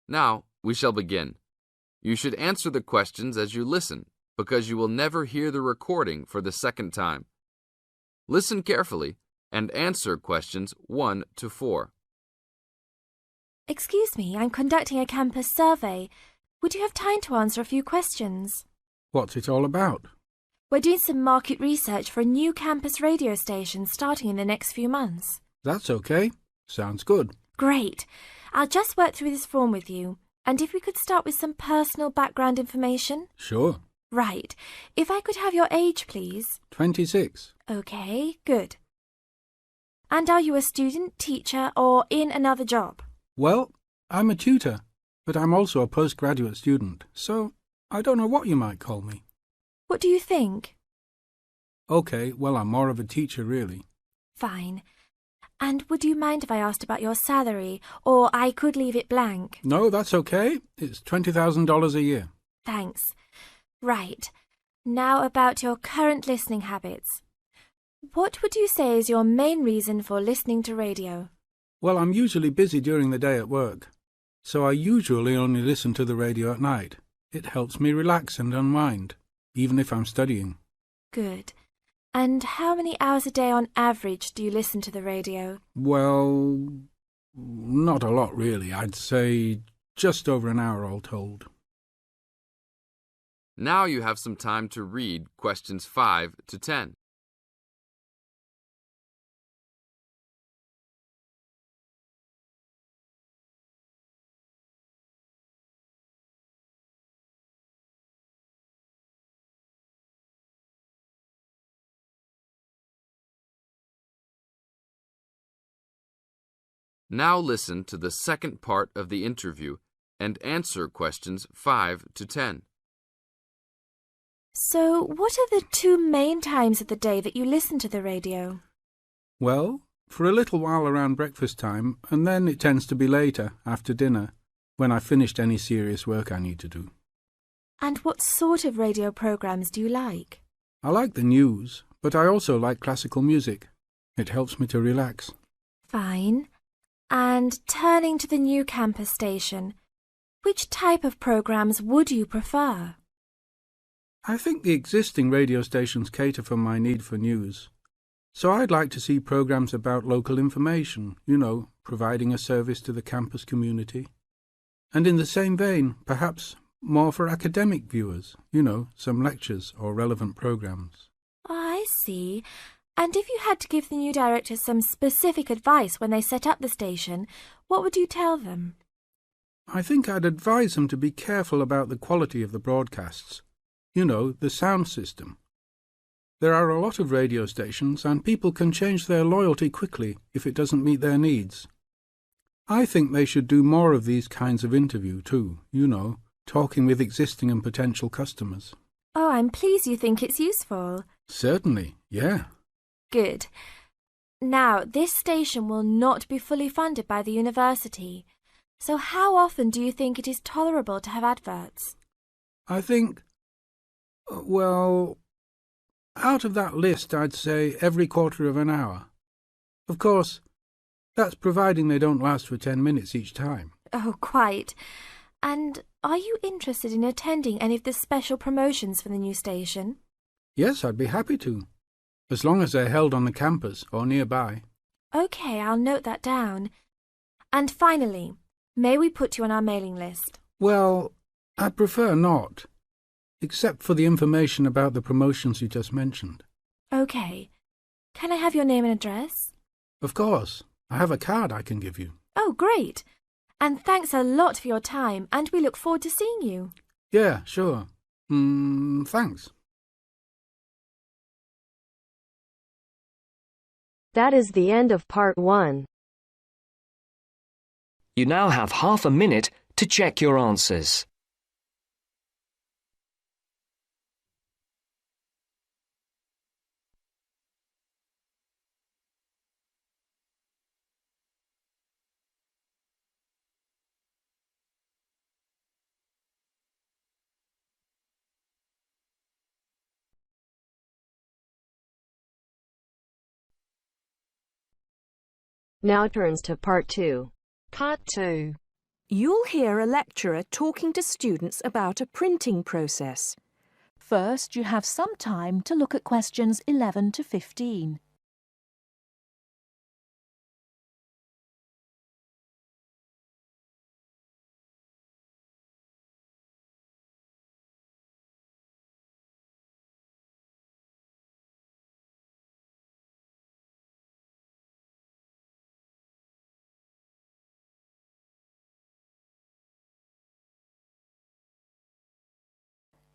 Now, we shall begin. You should answer the questions as you listen, because you will never hear the recording for the second time. Listen carefully and answer questions 1 to 4. Excuse me, I'm conducting a campus survey. Would you have time to answer a few questions? What's it all about? We're doing some market research for a new campus radio station starting in the next few months. That's okay. Sounds good. Great. I'll just work through this form with you. And if we could start with some personal background information? Sure. Right. If I could have your age, please. 26. Okay, good. And are you a student, teacher, or in another job? Well, I'm a tutor, but I'm also a postgraduate student, so I don't know what you might call me. What do you think? Okay, well, I'm more of a teacher, really. Fine. And would you mind if I asked about your salary, or I could leave it blank? No, that's okay. It's $20,000 a year. Thanks. Right. Now about your current listening habits. What would you say is your main reason for listening to radio? Well, I'm usually busy during the day at work, so I usually only listen to the radio at night. It helps me relax and unwind, even if I'm studying. Good. And how many hours a day on average do you listen to the radio? Well, not a lot really. I'd say just over an hour all told. Now you have some time to read questions 5 to 10. Now listen to the second part of the interview and answer questions 5 to 10. So, what are the 2 main times of the day that you listen to the radio? Well, for a little while around breakfast time, and then it tends to be later, after dinner, when I've finished any serious work I need to do. And what sort of radio programs do you like? I like the news, but I also like classical music. It helps me to relax. Fine. And turning to the new campus station, which type of programs would you prefer? I think the existing radio stations cater for my need for news. So I'd like to see programs about local information, providing a service to the campus community. And in the same vein, perhaps more for academic viewers, some lectures or relevant programs. I see. And if you had to give the new director some specific advice when they set up the station, what would you tell them? I think I'd advise them to be careful about the quality of the broadcasts. The sound system. There are a lot of radio stations and people can change their loyalty quickly if it doesn't meet their needs. I think they should do more of these kinds of interview too, talking with existing and potential customers. Oh, I'm pleased you think it's useful. Certainly, yeah. Good. Now, this station will not be fully funded by the university. So how often do you think it is tolerable to have adverts? I think, well, out of that list, I'd say every quarter of an hour. Of course, that's providing they don't last for 10 minutes each time. Oh, quite. And are you interested in attending any of the special promotions for the new station? Yes, I'd be happy to, as long as they're held on the campus or nearby. OK, I'll note that down. And finally, may we put you on our mailing list? Well, I'd prefer not, except for the information about the promotions you just mentioned. OK. Can I have your name and address? Of course. I have a card I can give you. Oh, great. And thanks a lot for your time, and we look forward to seeing you. Yeah, sure. Thanks. That is the end of part 1. You now have half a minute to check your answers. Now turns to part 2. Part 2. You'll hear a lecturer talking to students about a printing process. First, you have some time to look at questions 11 to 15.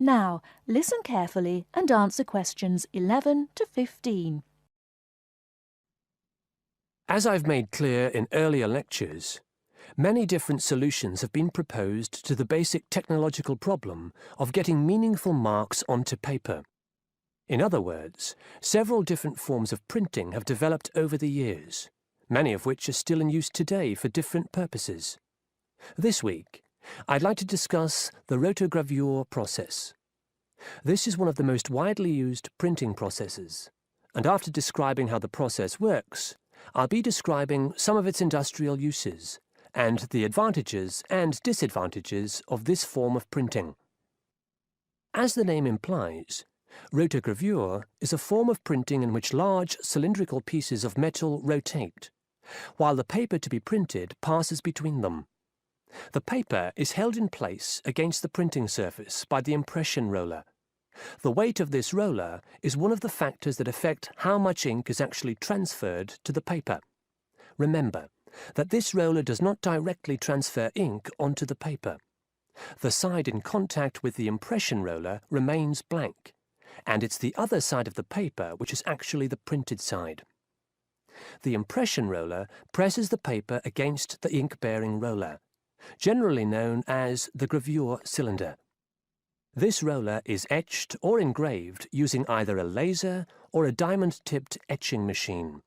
Now, listen carefully and answer questions 11 to 15. As I've made clear in earlier lectures, many different solutions have been proposed to the basic technological problem of getting meaningful marks onto paper. In other words, several different forms of printing have developed over the years, many of which are still in use today for different purposes. This week, I'd like to discuss the rotogravure process. This is one of the most widely used printing processes, and after describing how the process works, I'll be describing some of its industrial uses and the advantages and disadvantages of this form of printing. As the name implies, rotogravure is a form of printing in which large cylindrical pieces of metal rotate, while the paper to be printed passes between them. The paper is held in place against the printing surface by the impression roller. The weight of this roller is one of the factors that affect how much ink is actually transferred to the paper. Remember that this roller does not directly transfer ink onto the paper. The side in contact with the impression roller remains blank, and it's the other side of the paper which is actually the printed side. The impression roller presses the paper against the ink-bearing roller, generally known as the gravure cylinder. This roller is etched or engraved using either a laser or a diamond-tipped etching machine.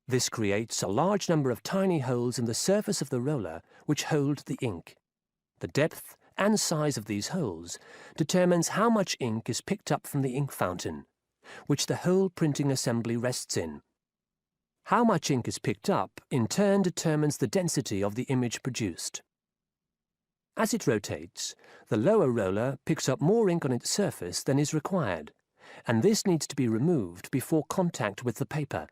This creates a large number of tiny holes in the surface of the roller which hold the ink. The depth and size of these holes determines how much ink is picked up from the ink fountain, which the whole printing assembly rests in. How much ink is picked up, in turn, determines the density of the image produced. As it rotates, the lower roller picks up more ink on its surface than is required, and this needs to be removed before contact with the paper.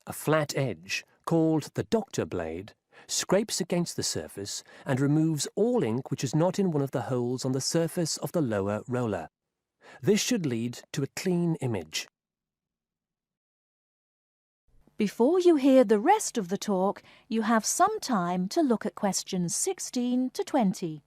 A flat edge, called the doctor blade, scrapes against the surface and removes all ink which is not in one of the holes on the surface of the lower roller. This should lead to a clean image. Before you hear the rest of the talk, you have some time to look at questions 16 to 20.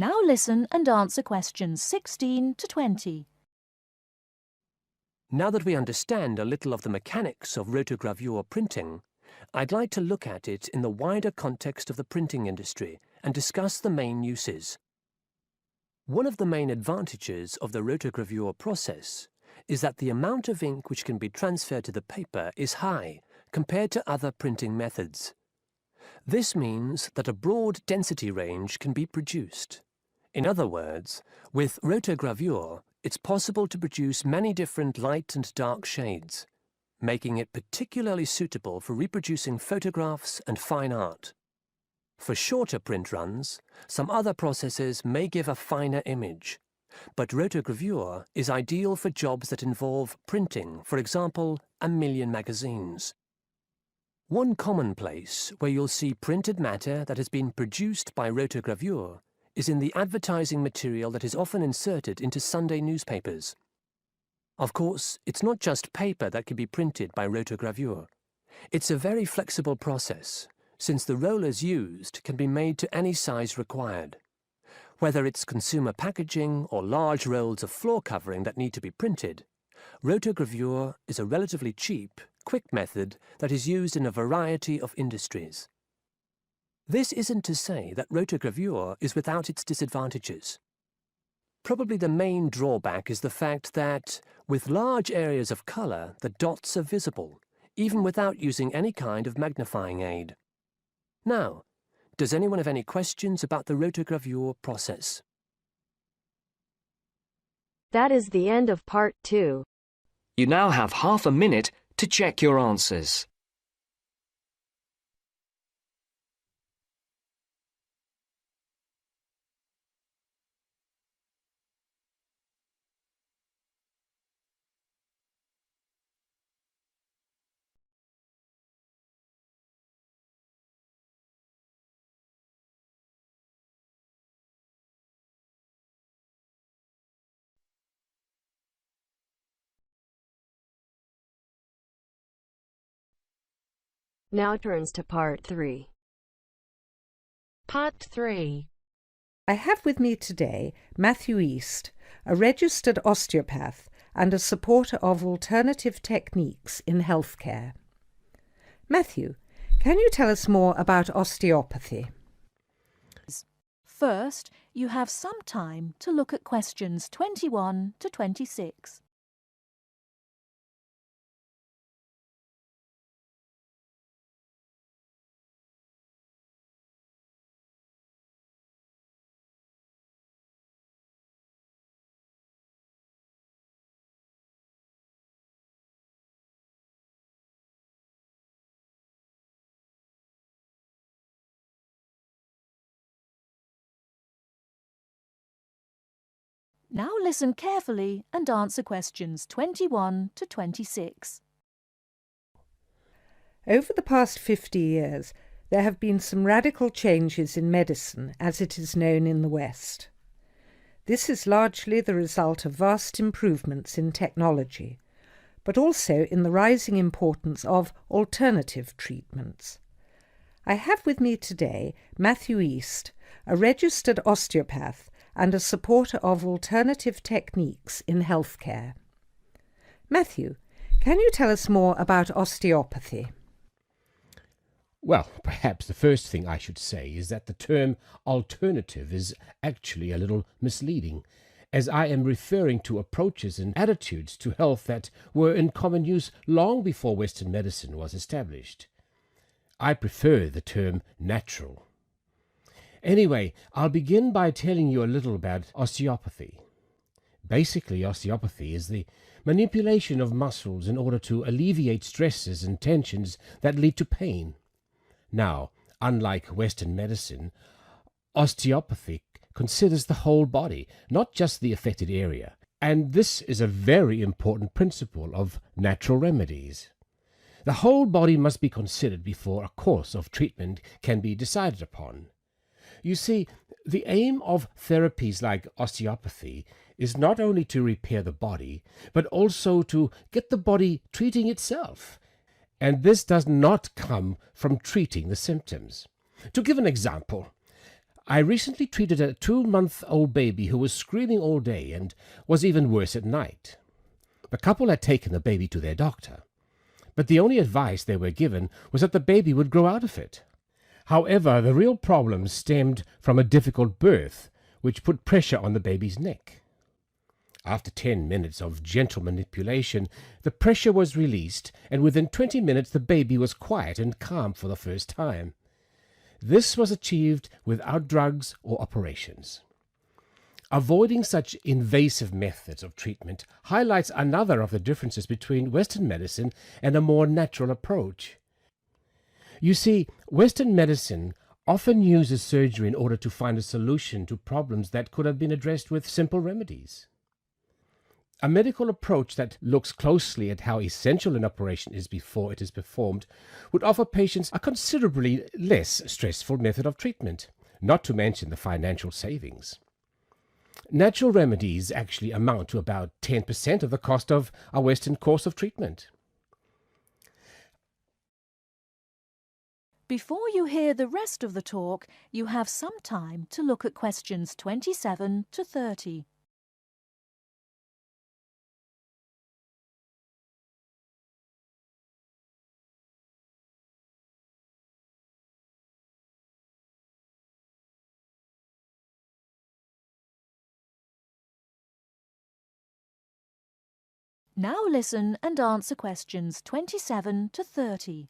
Now listen and answer questions 16 to 20. Now that we understand a little of the mechanics of rotogravure printing, I'd like to look at it in the wider context of the printing industry and discuss the main uses. One of the main advantages of the rotogravure process is that the amount of ink which can be transferred to the paper is high compared to other printing methods. This means that a broad density range can be produced. In other words, with rotogravure, it's possible to produce many different light and dark shades, making it particularly suitable for reproducing photographs and fine art. For shorter print runs, some other processes may give a finer image, but rotogravure is ideal for jobs that involve printing, for example, 1 million magazines. One common place where you'll see printed matter that has been produced by rotogravure is in the advertising material that is often inserted into Sunday newspapers. Of course, it's not just paper that can be printed by rotogravure. It's a very flexible process, since the rollers used can be made to any size required. Whether it's consumer packaging or large rolls of floor covering that need to be printed, rotogravure is a relatively cheap, quick method that is used in a variety of industries. This isn't to say that rotogravure is without its disadvantages. Probably the main drawback is the fact that, with large areas of colour, the dots are visible, even without using any kind of magnifying aid. Now, does anyone have any questions about the rotogravure process? That is the end of part 2. You now have half a minute to check your answers. Now turns to part 3. Part 3. I have with me today Matthew East, a registered osteopath and a supporter of alternative techniques in healthcare. Matthew, can you tell us more about osteopathy? First, you have some time to look at questions 21 to 26. Now listen carefully and answer questions 21 to 26. Over the past 50 years, there have been some radical changes in medicine as it is known in the West. This is largely the result of vast improvements in technology, but also in the rising importance of alternative treatments. I have with me today Matthew East, a registered osteopath and a supporter of alternative techniques in healthcare. Matthew, can you tell us more about osteopathy? Well, perhaps the first thing I should say is that the term alternative is actually a little misleading, as I am referring to approaches and attitudes to health that were in common use long before Western medicine was established. I prefer the term natural. Anyway, I'll begin by telling you a little about osteopathy. Basically, osteopathy is the manipulation of muscles in order to alleviate stresses and tensions that lead to pain. Now, unlike Western medicine, osteopathy considers the whole body, not just the affected area, and this is a very important principle of natural remedies. The whole body must be considered before a course of treatment can be decided upon. You see, the aim of therapies like osteopathy is not only to repair the body, but also to get the body treating itself. And this does not come from treating the symptoms. To give an example, I recently treated a 2-month-old baby who was screaming all day and was even worse at night. The couple had taken the baby to their doctor, but the only advice they were given was that the baby would grow out of it. However, the real problem stemmed from a difficult birth, which put pressure on the baby's neck. After 10 minutes of gentle manipulation, the pressure was released, and within 20 minutes the baby was quiet and calm for the first time. This was achieved without drugs or operations. Avoiding such invasive methods of treatment highlights another of the differences between Western medicine and a more natural approach. You see, Western medicine often uses surgery in order to find a solution to problems that could have been addressed with simple remedies. A medical approach that looks closely at how essential an operation is before it is performed would offer patients a considerably less stressful method of treatment, not to mention the financial savings. Natural remedies actually amount to about 10% of the cost of a Western course of treatment. Before you hear the rest of the talk, you have some time to look at questions 27 to 30. Now listen and answer questions 27 to 30.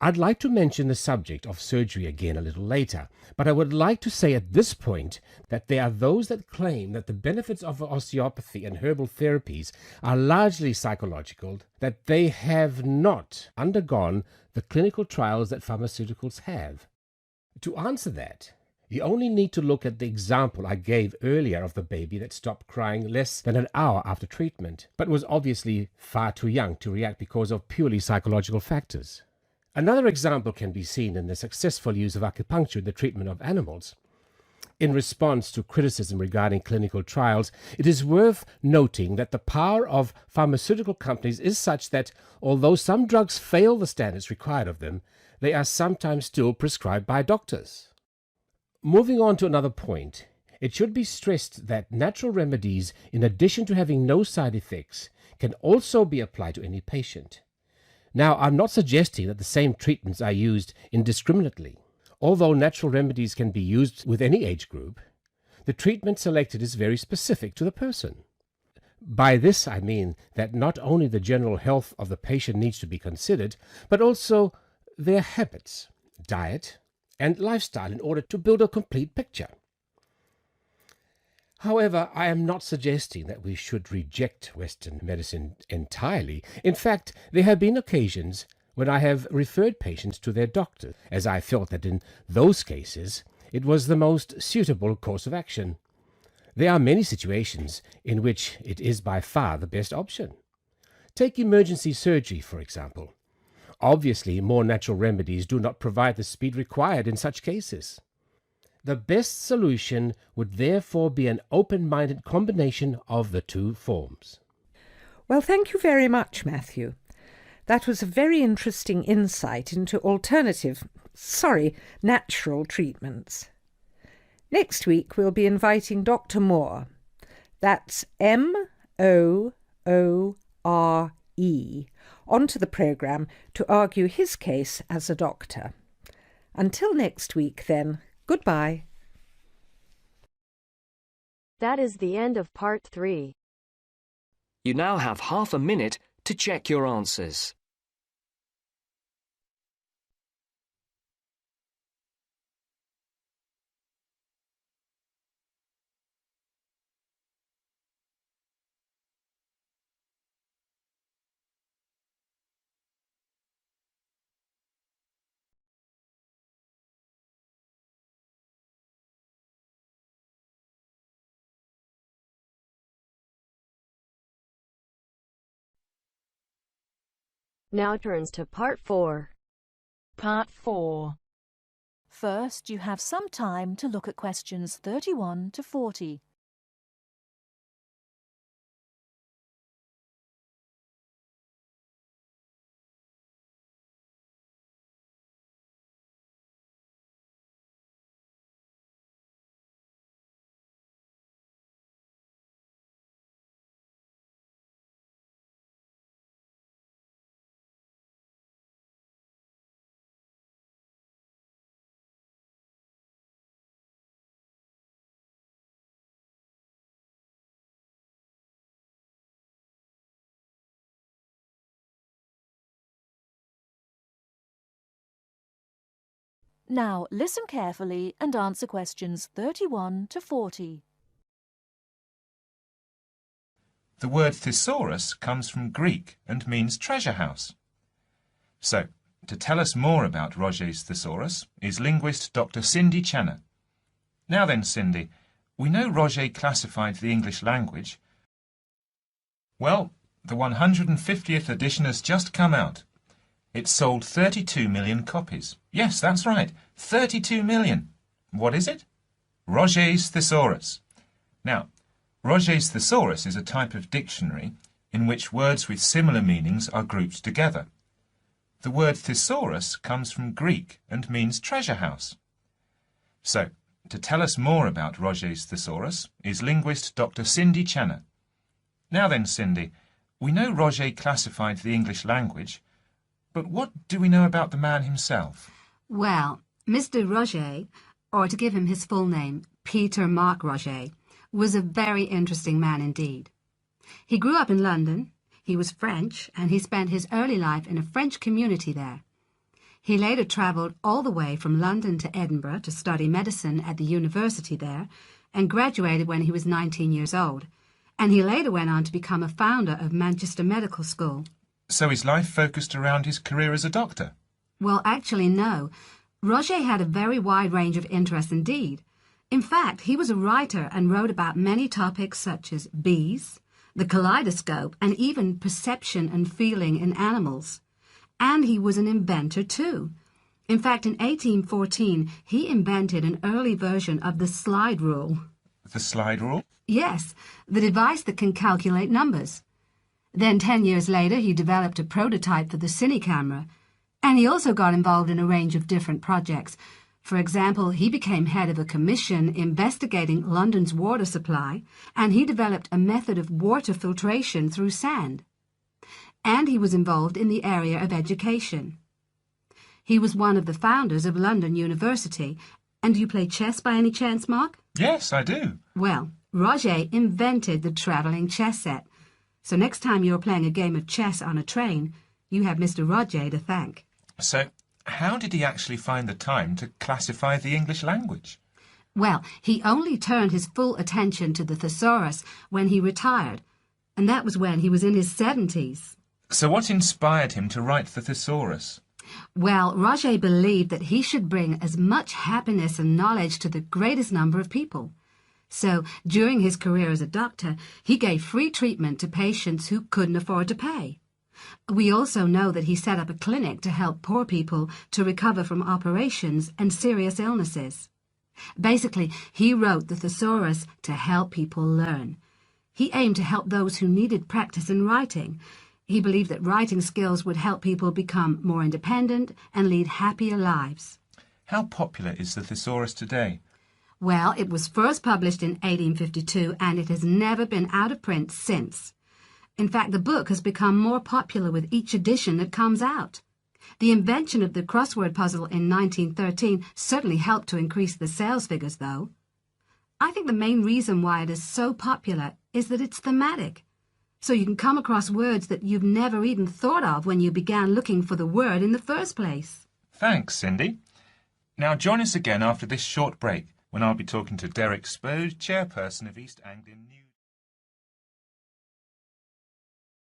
I'd like to mention the subject of surgery again a little later, but I would like to say at this point that there are those that claim that the benefits of osteopathy and herbal therapies are largely psychological, that they have not undergone the clinical trials that pharmaceuticals have. To answer that, you only need to look at the example I gave earlier of the baby that stopped crying less than an hour after treatment, but was obviously far too young to react because of purely psychological factors. Another example can be seen in the successful use of acupuncture in the treatment of animals. In response to criticism regarding clinical trials, it is worth noting that the power of pharmaceutical companies is such that, although some drugs fail the standards required of them, they are sometimes still prescribed by doctors. Moving on to another point, it should be stressed that natural remedies, in addition to having no side effects, can also be applied to any patient. Now, I'm not suggesting that the same treatments are used indiscriminately. Although natural remedies can be used with any age group, the treatment selected is very specific to the person. By this I mean that not only the general health of the patient needs to be considered, but also their habits, diet, and lifestyle in order to build a complete picture. However, I am not suggesting that we should reject Western medicine entirely. In fact, there have been occasions when I have referred patients to their doctor, as I felt that in those cases it was the most suitable course of action. There are many situations in which it is by far the best option. Take emergency surgery, for example. Obviously, more natural remedies do not provide the speed required in such cases. The best solution would therefore be an open-minded combination of the two forms. Well, thank you very much, Matthew. That was a very interesting insight into natural treatments. Next week we'll be inviting Dr. Moore. That's Moore, onto the programme to argue his case as a doctor. Until next week, then, goodbye. That is the end of part 3. You now have half a minute to check your answers. Now turns to part 4. Part 4. First, you have some time to look at questions 31 to 40. Now listen carefully and answer questions 31 to 40. The word thesaurus comes from Greek and means treasure house. So, to tell us more about Roget's thesaurus is linguist Dr. Cindy Channer. Now then, Cindy, we know Roget classified the English language. Well, the 150th edition has just come out. It sold 32 million copies. Yes, that's right, 32 million. What is it? Roget's Thesaurus. Now, Roget's Thesaurus is a type of dictionary in which words with similar meanings are grouped together. The word thesaurus comes from Greek and means treasure house. So, to tell us more about Roget's Thesaurus is linguist Dr. Cindy Channer. Now then, Cindy, we know Roget classified the English language, but what do we know about the man himself? Well, Mr. Roget, or to give him his full name, Peter Mark Roget, was a very interesting man indeed. He grew up in London, he was French, and he spent his early life in a French community there. He later travelled all the way from London to Edinburgh to study medicine at the university there, and graduated when he was 19 years old, and he later went on to become a founder of Manchester Medical School. So his life focused around his career as a doctor? Well, actually, no. Roger had a very wide range of interests indeed. In fact, he was a writer and wrote about many topics such as bees, the kaleidoscope, and even perception and feeling in animals. And he was an inventor too. In fact, in 1814, he invented an early version of the slide rule. The slide rule? Yes, the device that can calculate numbers. Then 10 years later, he developed a prototype for the cine camera, and he also got involved in a range of different projects. For example, he became head of a commission investigating London's water supply, and he developed a method of water filtration through sand. And he was involved in the area of education. He was one of the founders of London University. And do you play chess by any chance, Mark? Yes, I do. Well, Roger invented the travelling chess set. So next time you're playing a game of chess on a train, you have Mr. Roger to thank. So, how did he actually find the time to classify the English language? Well, he only turned his full attention to the Thesaurs when he retired, and that was when he was in his 70s. So what inspired him to write the Thesaurus? Well, Roger believed that he should bring as much happiness and knowledge to the greatest number of people. So, during his career as a doctor, he gave free treatment to patients who couldn't afford to pay. We also know that he set up a clinic to help poor people to recover from operations and serious illnesses. Basically, he wrote the Thesaurus to help people learn. He aimed to help those who needed practice in writing. He believed that writing skills would help people become more independent and lead happier lives. How popular is the Thesaurus today? Well, it was first published in 1852 and it has never been out of print since. In fact, the book has become more popular with each edition that comes out. The invention of the crossword puzzle in 1913 certainly helped to increase the sales figures, though. I think the main reason why it is so popular is that it's thematic. So you can come across words that you've never even thought of when you began looking for the word in the first place. Thanks, Cindy. Now join us again after this short break, when I'll be talking to Derek Spode, chairperson of East Anglian News.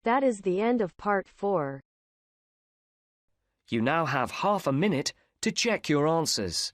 That is the end of part 4. You now have half a minute to check your answers.